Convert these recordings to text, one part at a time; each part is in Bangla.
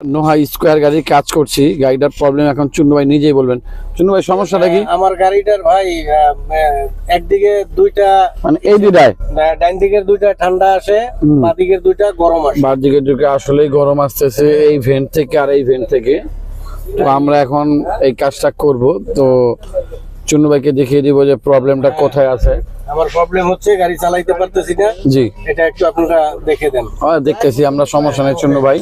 নোহা স্কোয়ার গাড়ি কাজ করছি, গাড়িটার প্রবলেম এখন চুন্নু ভাই নিজেই বলবেন। চুন্নু ভাই সমস্যাটা কি? আমার গাড়িটার ভাই একদিকে দুইটা মানে এই দুটায় ডাইন দিকের দুইটা ঠান্ডা আসে, বাঁ দিকের দুইটা গরম আসে। বার দিকে ঢুকে আসলেই গরম আসতেছে এই ভেন্ট থেকে আর এই ভেন্ট থেকে। তো আমরা এখন এই কাজটা করব, তো চুন্নু ভাইকে দেখিয়ে দিব যে প্রবলেমটা কোথায় আছে। আমার প্রবলেম হচ্ছে গাড়ি চালাইতে পারতেছি না। জি এটা একটু আপনারা দেখে দেন। দেখতেছি আমরা, সমস্যা নেই চুন্নু ভাই।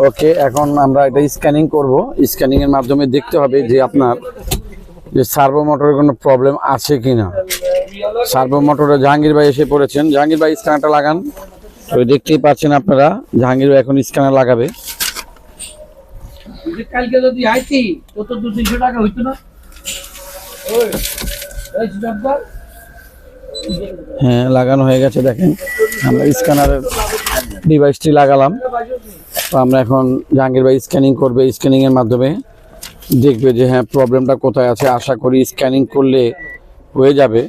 ওকে, এখন আমরা এটা স্ক্যানিং করব। স্ক্যানিং এর মাধ্যমে দেখতে হবে যে আপনার যে সার্ভো মোটরের কোনো প্রবলেম আছে কিনা। সার্ভো মোটরে জাহাঙ্গীর ভাই এসে পড়েছেন। জাহাঙ্গীর ভাই স্ক্যানারটা লাগান। তো দেখতেই পাচ্ছেন আপনারা, জাহাঙ্গীর ভাই এখন স্ক্যানার লাগাবে। কালকে যদি আইতি তো 200 টাকা হইতো না। হ্যাঁ, লাগানো হয়ে গেছে। দেখেন আমরা স্ক্যানারের ডিভাইসটি লাগালাম। তো আমরা এখন জাহাঙ্গীর ভাই স্ক্যানিং করবে। স্ক্যানিং এর মাধ্যমে দেখবে যে হ্যাঁ প্রবলেমটা কোথায় আছে। আশা করি স্ক্যানিং করলে হয়ে যাবে।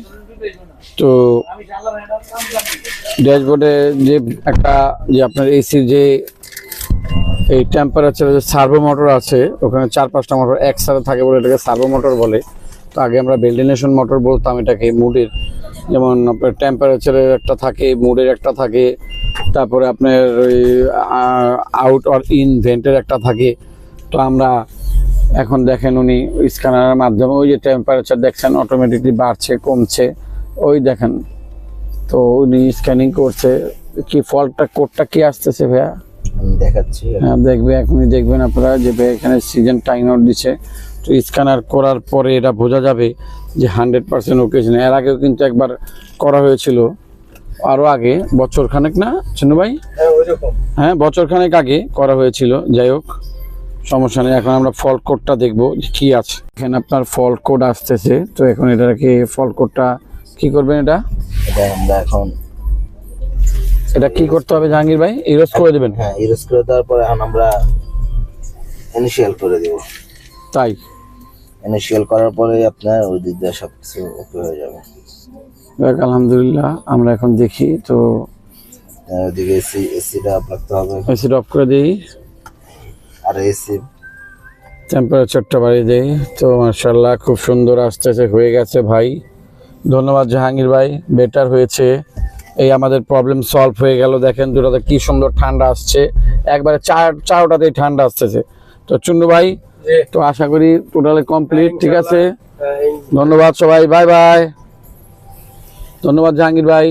তো ড্যাশবোর্ডে যে একটা যে আপনার এসির যে এই টেম্পারেচারের যে সার্ভো মোটর আছে, ওখানে 4-5টা মোটর একসাথে থাকে বলে এটাকে সার্ভো মোটর বলে। তো আগে আমরা ভেন্টিলেশন মোটর বলতাম এটাকে। মুডের যেমন আপনার টেম্পারেচারের একটা থাকে, মুডের একটা থাকে, তারপরে আপনার ওই আউট অর ইন ভেন্টের একটা থাকে। তো আমরা এখন দেখেন উনি স্ক্যানারের মাধ্যমে ওই যে টেম্পারেচার দেখছেন অটোমেটিকলি বাড়ছে কমছে, ওই দেখেন। তো উনি স্ক্যানিং করছে। কি ফল্টটা কোডটা কি আসতেছে ভাইয়া? আমি দেখাচ্ছি। হ্যাঁ দেখবে, এখনই দেখবেন আপনারা যে এখানে সিজন টাইম আউট দিচ্ছে। তো স্ক্যানার করার পরে এটা বোঝা যাবে যে 100% ওকে। এর আগেও কিন্তু একবার করা হয়েছিল, আরও আগে, বছরখানেক না চিন্নু ভাই? হ্যাঁ, বছরখানেক আগে করা হয়েছিল। যাই হোক, সমস্যা নেই। এখন আমরা ফল্ট কোডটা দেখবো যে কি আছে। এখানে আপনার ফল্ট কোড আসতেছে। তো এখন এটাকে ফল্ট কোডটা কি করবেন? এটা আমরা এখন এটা কি করতে হবে জাহাঙ্গীর ভাই? ইরেজ করে দেবেন? হ্যাঁ, ইরেজ করে দেওয়ার পরে এখন আমরা ইনিশিয়াল করে দেব। তাই ইনিশিয়াল করার পরে আপনার ওই দিক দিয়ে সবকিছু ওকে হয়ে যাবে। দেখ, আলহামদুলিল্লাহ। আমরা এখন দেখি। তো ওইদিকে এসিটা অফ রাখতে হবে। এসিটা অফ করে দিই, আর এসি টেম্পারেচারটা বাড়িয়ে দেই। তো মাশাআল্লাহ খুব সুন্দর আসতেছে, হয়ে গেছে ভাই। ধন্যবাদ জাহাঙ্গীর ভাই, বেটার হয়েছে। এই আমাদের প্রবলেম সলভ হয়ে গেল। দেখেন দুটাতে কি সুন্দর ঠান্ডা আসছে, একবারে চারটাতেই ঠান্ডা আসতেছে। তো চুন্নু ভাই, তো আশা করি টোটালি কমপ্লিট। ঠিক আছে, ধন্যবাদ সবাই, বাই বাই। ধন্যবাদ জাহাঙ্গীর ভাই।